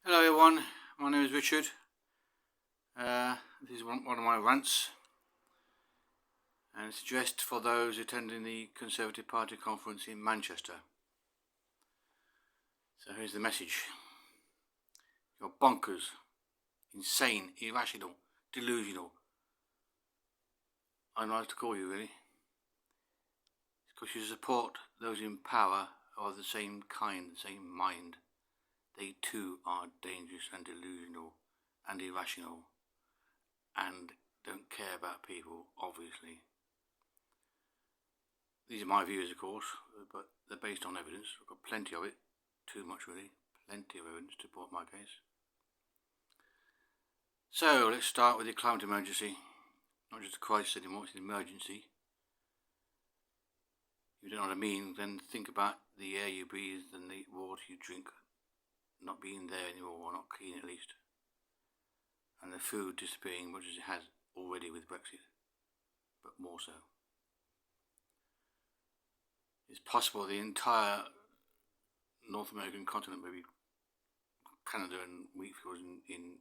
Hello everyone, my name is Richard. This is one of my rants, and it's addressed for those attending the Conservative Party conference in Manchester. So here's the message. You're bonkers, insane, irrational, delusional. I don't know what to call you really. It's because you support those in power who are the same kind, the same mind. They too are dangerous and delusional and irrational and don't care about people, obviously. These are my views, of course, but they're based on evidence. I've got plenty of it, too much really, plenty of evidence to support my case. So let's start with the climate emergency. Not just a crisis anymore, it's an emergency. If you don't know what I mean, then think about the air you breathe and the water you drink not being there anymore, or not clean at least. And the food disappearing much as it has already with Brexit, but more so. It's possible the entire North American continent, maybe Canada and wheat fields in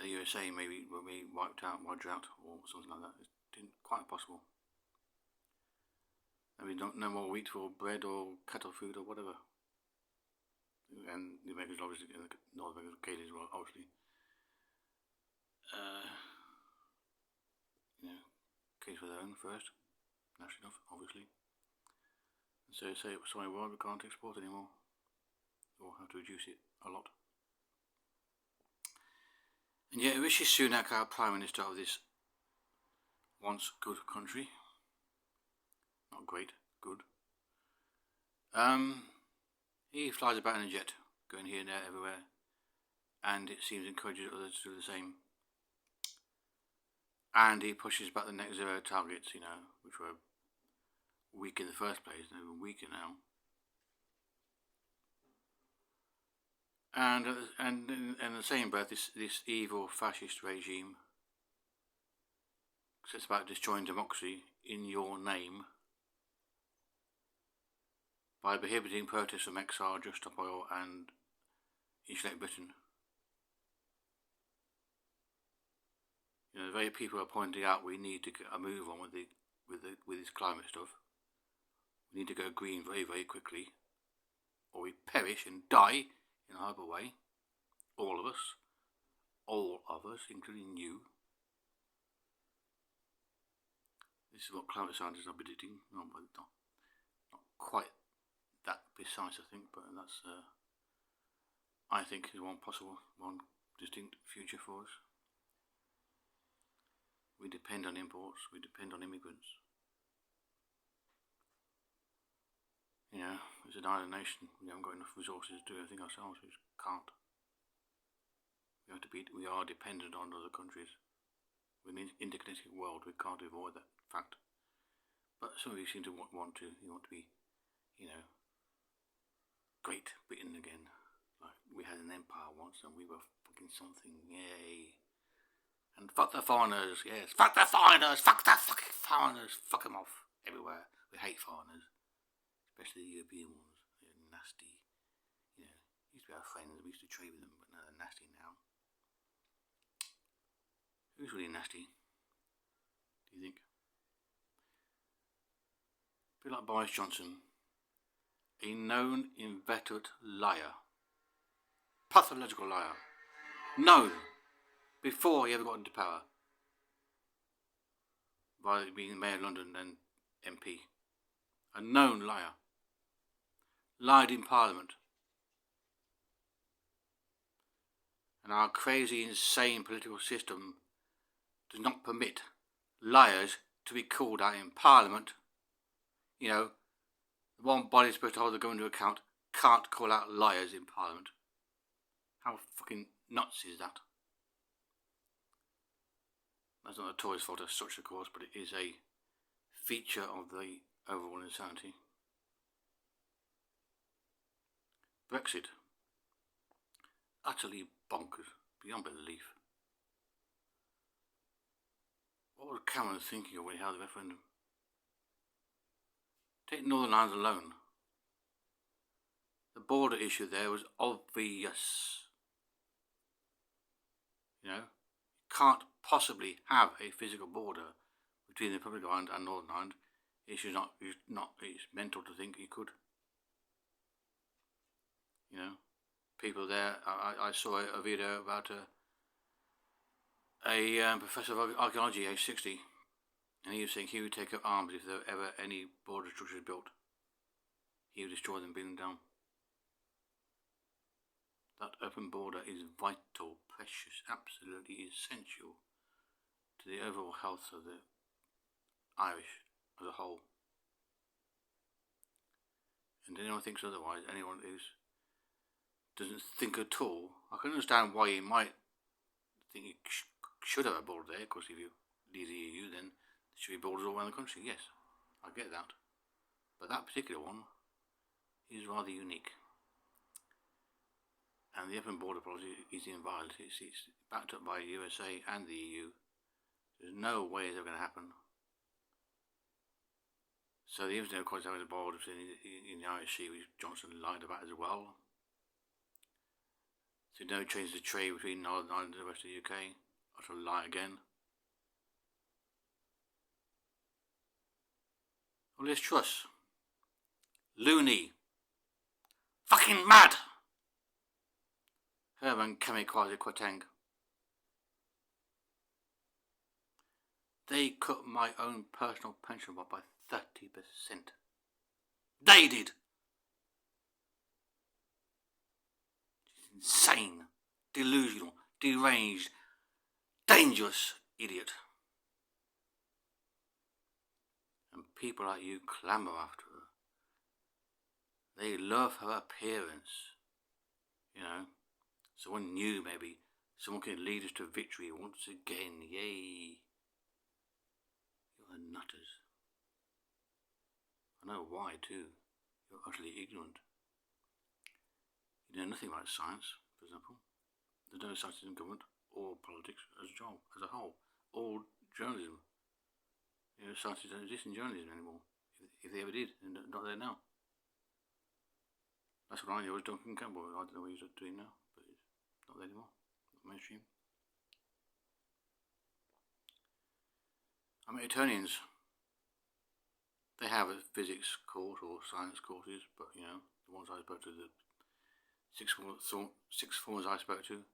the USA maybe will be wiped out by drought or something like that. It's quite possible. Maybe no more wheat for bread or cattle food or whatever. And the Americans obviously, North Americans okay as well, obviously. Case for their own first, naturally enough, obviously. And so say, sorry, well, we can't export anymore, or have to reduce it a lot. And yet, Rishi Sunak, our Prime Minister of this once good country, not great, good, he flies about in a jet, going here and there, everywhere, and it seems encourages others to do the same. And he pushes back the net zero targets, which were weak in the first place, they're even weaker now. And in the same breath, this evil fascist regime sets about destroying democracy in your name by prohibiting protests from XR, Just Stop Oil and Insulate Britain. The very people are pointing out we need to get a move on with this climate stuff. We need to go green very, very quickly, or we perish and die in a horrible way. All of us, including you. This is what climate scientists are predicting. Not quite that precise, I think, but that's, I think, is one distinct future for us. We depend on imports, we depend on immigrants. As an island nation, we haven't got enough resources to do everything ourselves, we just can't. We are dependent on other countries. We're in an interconnected world, we can't avoid that fact. But some of you seem to want to be, Great Britain again. Like we had an empire once and we were fucking something, yay. And fuck the foreigners, yes, fuck the foreigners, fuck the fucking foreigners, fuck them off everywhere. We hate foreigners, especially the European ones. They're nasty. Used to be our friends, we used to trade with them, but now they're nasty now. Who's really nasty, do you think? People like Boris Johnson, a known inveterate liar, pathological liar, known before he ever got into power, by being Mayor of London and MP. A known liar. Lied in Parliament. And our crazy, insane political system does not permit liars to be called out in Parliament. The one body supposed to hold the government to account can't call out liars in Parliament. How fucking nuts is that? That's not the Tories' fault as such, of course, but it is a feature of the overall insanity. Brexit. Utterly bonkers, beyond belief. What was Cameron thinking of when he held the referendum? Take Northern Ireland alone. The border issue there was obvious. You know, you can't possibly have a physical border between the Republic of Ireland and Northern Ireland. It's mental to think you could. You know, people there. I saw a video about a professor of archaeology, age 60, and he was saying he would take up arms if there were ever any border structures built. He would destroy them, bring them down. That open border is vital, precious, absolutely essential to the overall health of the Irish as a whole. And anyone thinks otherwise, anyone who doesn't think at all, I can understand why you might think you should have a border there, because if you leave the EU, then there should be borders all around the country. Yes, I get that. But that particular one is rather unique. And the open border policy is inviolate. It's backed up by the USA and the EU. There's no way they're going to happen. So the Internet quite having a border in the Irish Sea, which Johnson lied about as well. So no change the trade between Northern Ireland and the rest of the UK. That's a lie again. Well, Liz Truss. Loony. Fucking mad! Herman Kemi Kwasi Kwarteng. They cut my own personal pension by 30%. They did! Insane, delusional, deranged, dangerous idiot. And people like you clamour after her. They love her appearance, you know. Someone new, maybe. Someone can lead us to victory once again. Yay. You're nutters. I know why, too. You're utterly ignorant. You know nothing about science, for example. There's no science in government or politics as a whole. Or journalism. You know, science don't exist in journalism anymore. If they ever did, they're not there now. That's what I knew was Duncan Campbell. I don't know what he's doing now, but it's not there anymore. Not mainstream. Etonians, they have a physics course or science courses, but you know, the ones I spoke to, the six formers I spoke to,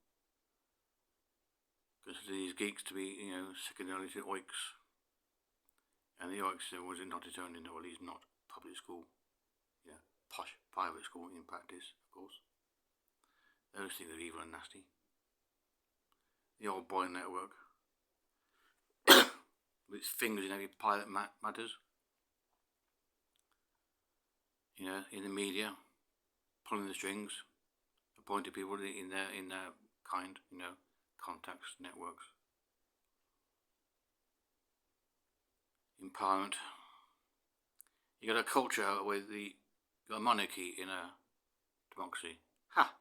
consider these geeks to be, you know, second only to oiks. And the oiks was not Etonian, or at least not public school. You know, posh private school in practice, of course. Those things are evil and nasty. The old boy network, with its fingers in every pilot matters. You know, in the media, pulling the strings, appointing people in their kind, you know, contacts, networks. In Parliament, you got a culture with a monarchy in a democracy. Ha!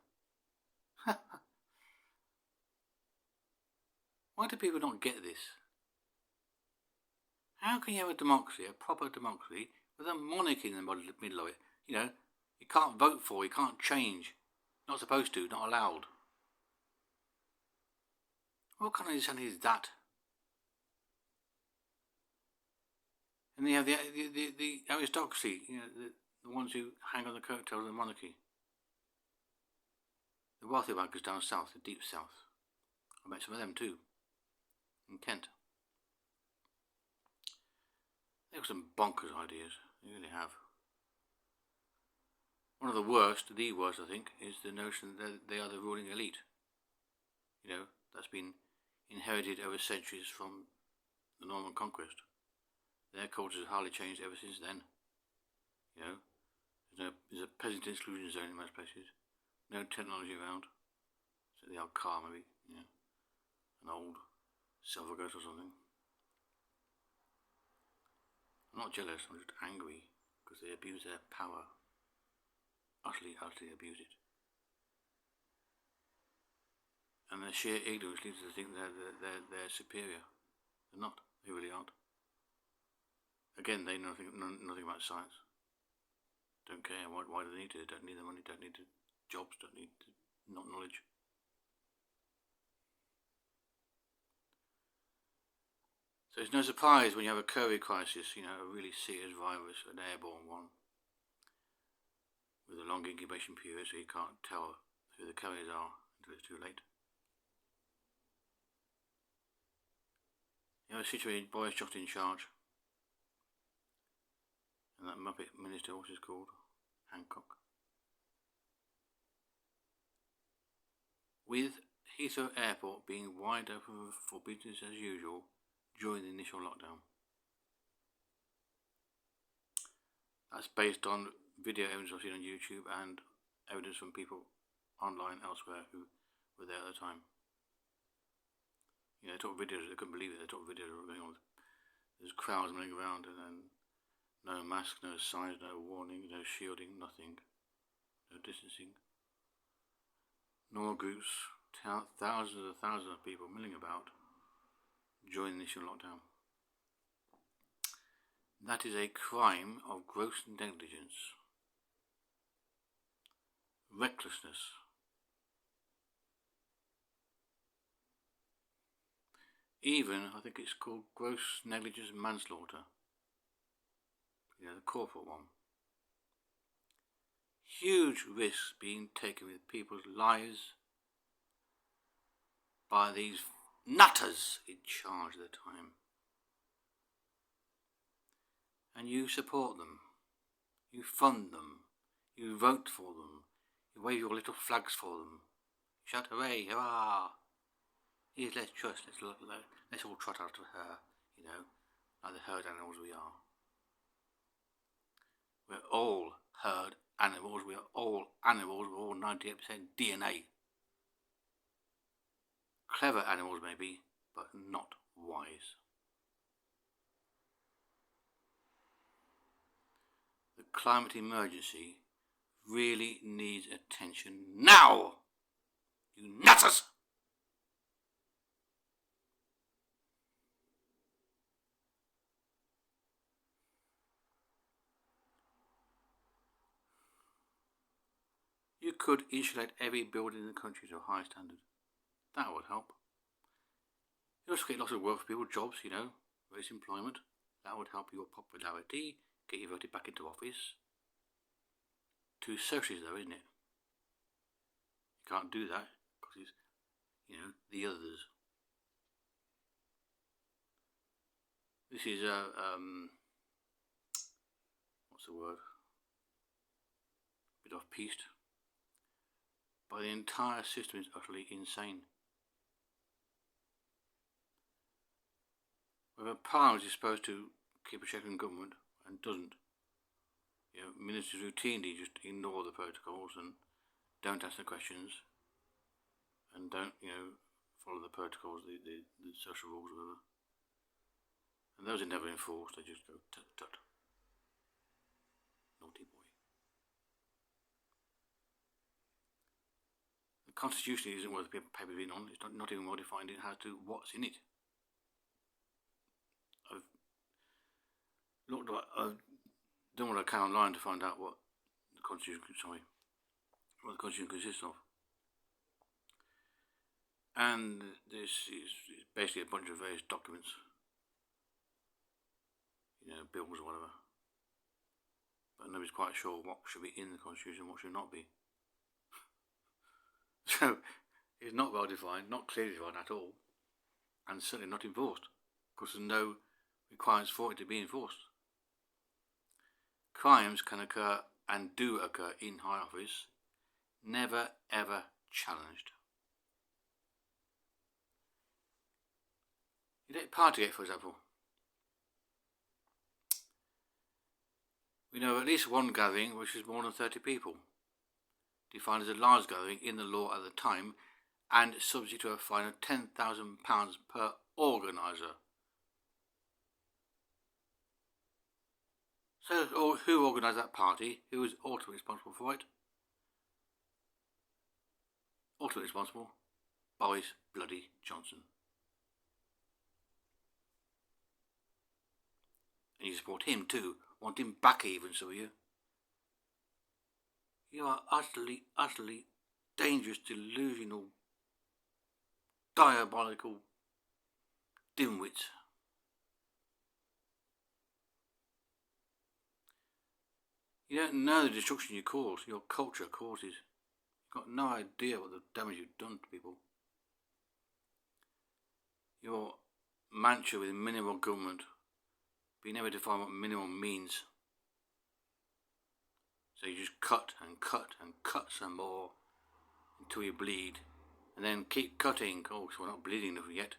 Why do people not get this? How can you have a democracy, a proper democracy, with a monarchy in the middle of it? You know, you can't vote for, you can't change. Not supposed to, not allowed. What kind of insanity is that? And you have the aristocracy, you know, the ones who hang on the coattails of the monarchy. The wealthy bankers down south, the deep south. I met some of them too, in Kent. They have some bonkers ideas, they really have. One of the worst I think, is the notion that they are the ruling elite. You know, that's been inherited over centuries from the Norman conquest. Their culture has hardly changed ever since then. You know, there's a peasant exclusion zone in most places. No technology around. So the old car maybe, you know, an old silver ghost or something. I'm not jealous, I'm just angry because they abuse their power. Utterly abuse it. And their sheer ignorance leads us to think they're superior. They're not. They really aren't. Again, they know nothing about science. Don't care. Why do they need it? Don't need the money, don't need the jobs, don't need the knowledge. So it's no surprise when you have a COVID crisis, a really serious virus, an airborne one, with a long incubation period, so you can't tell who the carriers are until it's too late. You have a situation, Boris Johnson in charge, and that Muppet minister, what's his called? Hancock. With Heathrow Airport being wide open for business as usual during the initial lockdown. That's based on video evidence I've seen on YouTube and evidence from people online elsewhere who were there at the time. They took videos, they couldn't believe it, they took videos of going on. There's crowds running around and then no mask, no signs, no warning, no shielding, nothing. No distancing. Normal groups, thousands of people milling about during the initial lockdown. That is a crime of gross negligence, recklessness. Even, I think it's called gross negligence manslaughter. The corporate one. Huge risks being taken with people's lives by these nutters in charge at the time. And you support them, you fund them, you vote for them, you wave your little flags for them, shout hooray, hurrah, here's less trust, let's all trot after her, like the herd animals we are. We're all herd animals, we are all animals, we're all 98% DNA. Clever animals maybe, but not wise. The climate emergency really needs attention now, you nutters! You could insulate every building in the country to a high standard. That would help. You also get lots of work for people, jobs, raise employment. That would help your popularity, get you voted back into office. Too socialist though, isn't it? You can't do that because it's, the others. This is what's the word? Bit off-piste. But the entire system is utterly insane. Whether Parliament is supposed to keep a check on government and doesn't, ministers routinely just ignore the protocols and don't answer questions and don't, follow the protocols, the social rules, whatever. And those are never enforced, they just go tut tut. Naughty boy. The Constitution isn't worth the paper being on, it's not even well defined as to what's in it. I've done what I can online to find out what the Constitution consists of. And this is basically a bunch of various documents, bills or whatever. But nobody's quite sure what should be in the Constitution and what should not be. So it's not well defined, not clearly defined at all, and certainly not enforced, because there's no requirements for it to be enforced. Crimes can occur and do occur in high office, never ever challenged. You take Partygate, for example. We know of at least one gathering which is more than 30 people, defined as a large gathering in the law at the time and subject to a fine of £10,000 per organiser. So who organised that party? Who was ultimately responsible for it? Ultimately responsible? Boris bloody Johnson. And you support him too. Want him back even, so you? You are utterly, utterly dangerous, delusional, diabolical dimwits. You don't know the destruction you cause, your culture causes. You've got no idea what the damage you've done to people. Your mantra with minimal government, being able to define what minimal means. So you just cut and cut and cut some more until you bleed. And then keep cutting. Oh, so we're not bleeding enough yet,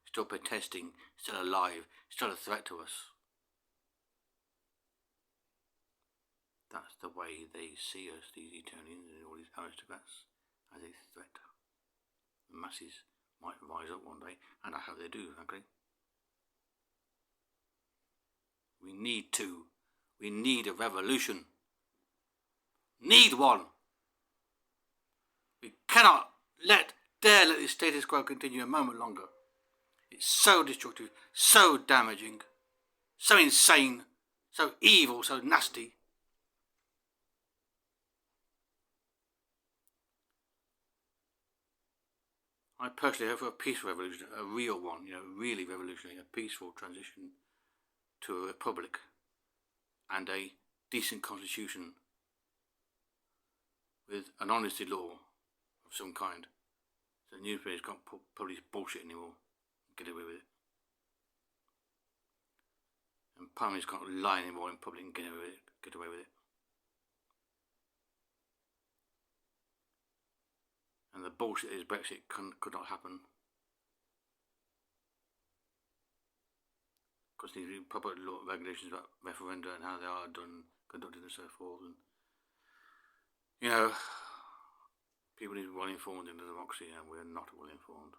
Still protesting, still alive, still a threat to us. That's the way they see us, these Etonians and all these aristocrats, as a threat. The masses might rise up one day, and I hope they do, frankly. We need a revolution. Need one. We cannot dare let this status quo continue a moment longer. It's so destructive, so damaging, so insane, so evil, so nasty. I personally hope for a peaceful revolution, a real one, really revolutionary, a peaceful transition to a republic and a decent constitution with an honesty law of some kind. So the newspapers can't publish bullshit anymore and get away with it. And Prime Minister can't lie anymore in public and get away with it. And the bullshit is Brexit could not happen. Because there need to be proper law regulations about referenda and how they are conducted and so forth. And, people need to be well informed in the democracy, and we're not well informed.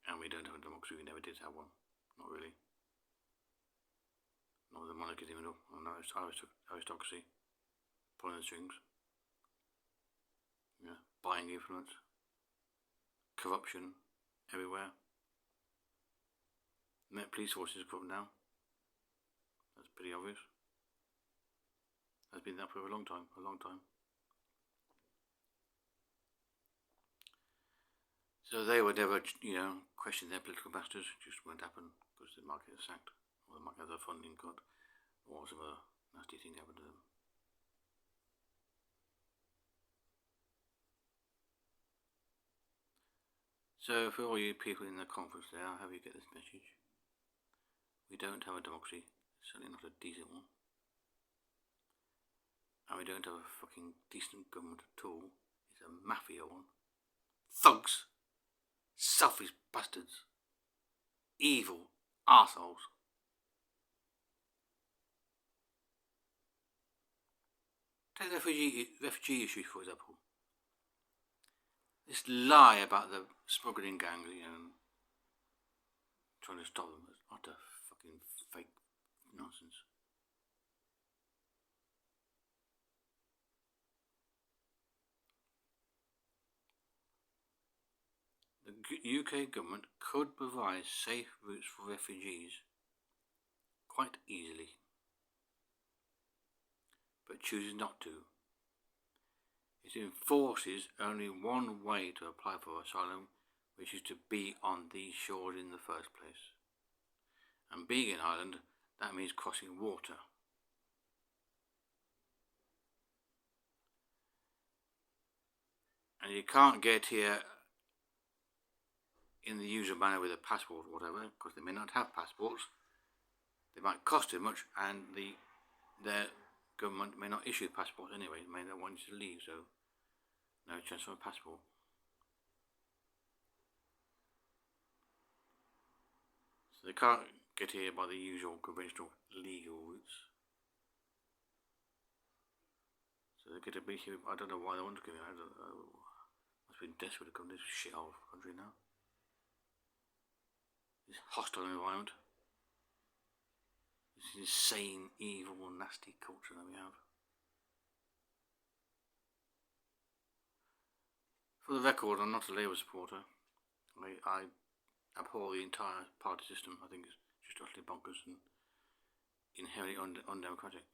And we don't have a democracy, we never did have one. Not really. Not with the monarchy even up, and aristocracy. Pulling the strings. Buying influence. Corruption everywhere. Met police forces are put down. That's pretty obvious. Has been that for a long time. So they would never, question their political masters. It just won't happen because they might get sacked, or they might have their funding cut, or some other nasty thing happen to them. So for all you people in the conference there, I hope you get this message. We don't have a democracy, certainly not a decent one. And we don't have a fucking decent government at all. It's a mafia one. Thugs. Selfish bastards. Evil arseholes. Take the refugee issue, for example. This lie about the smuggling gang, trying to stop them, is utter fucking fake nonsense. The UK government could provide safe routes for refugees quite easily, but chooses not to. It enforces only one way to apply for asylum, which is to be on these shores in the first place. And being in Ireland, that means crossing water. And you can't get here in the usual manner with a passport or whatever, because they may not have passports. They might cost too much, and their government may not issue passports anyway. They may not want you to leave, so no chance of a passport. So they can't get here by the usual conventional legal routes. So they get a bit here. I don't know why they want to come here. I don't know. Must be desperate to come to this shithole country now. This hostile environment. This insane, evil, nasty culture that we have. For the record, I'm not a Labour supporter. I abhor the entire party system. I think it's just utterly bonkers and inherently undemocratic.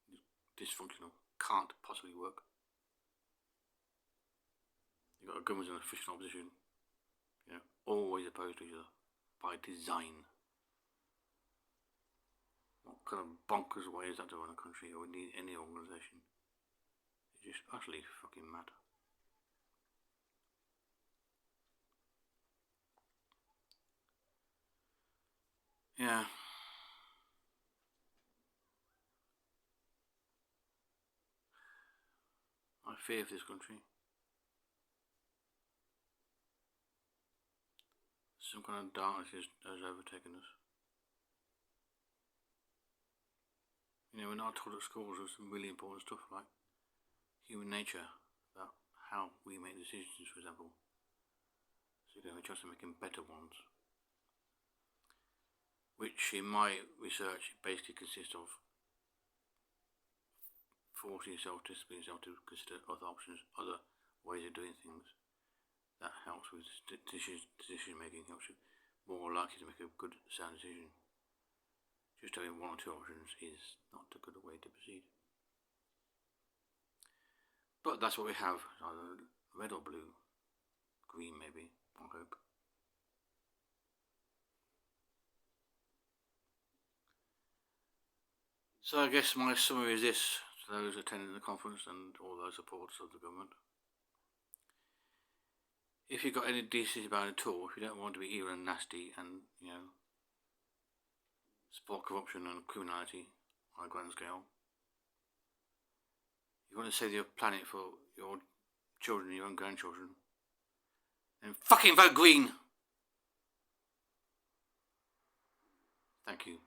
It's dysfunctional. can't possibly work. You've got a government and official opposition, always opposed to each other by design. What kind of bonkers way is that to run a country or any organisation? It's just utterly fucking mad. Yeah. I fear for this country. Some kind of darkness has overtaken us. We're not taught at schools with some really important stuff like human nature, about how we make decisions, for example. So we try to make better ones. Which, in my research, basically consists of forcing yourself, disciplining yourself to consider other options, other ways of doing things. That helps with decision making, helps you more likely to make a good, sound decision. Just having one or two options is not a good way to proceed. But that's what we have, either red or blue, green maybe, I hope. So I guess my summary is this, to those attending the conference and all those supporters of the government. If you've got any decency about it at all, if you don't want to be evil and nasty and, support corruption and criminality on a grand scale, you want to save your planet for your children and your own grandchildren, then fucking vote green! Thank you.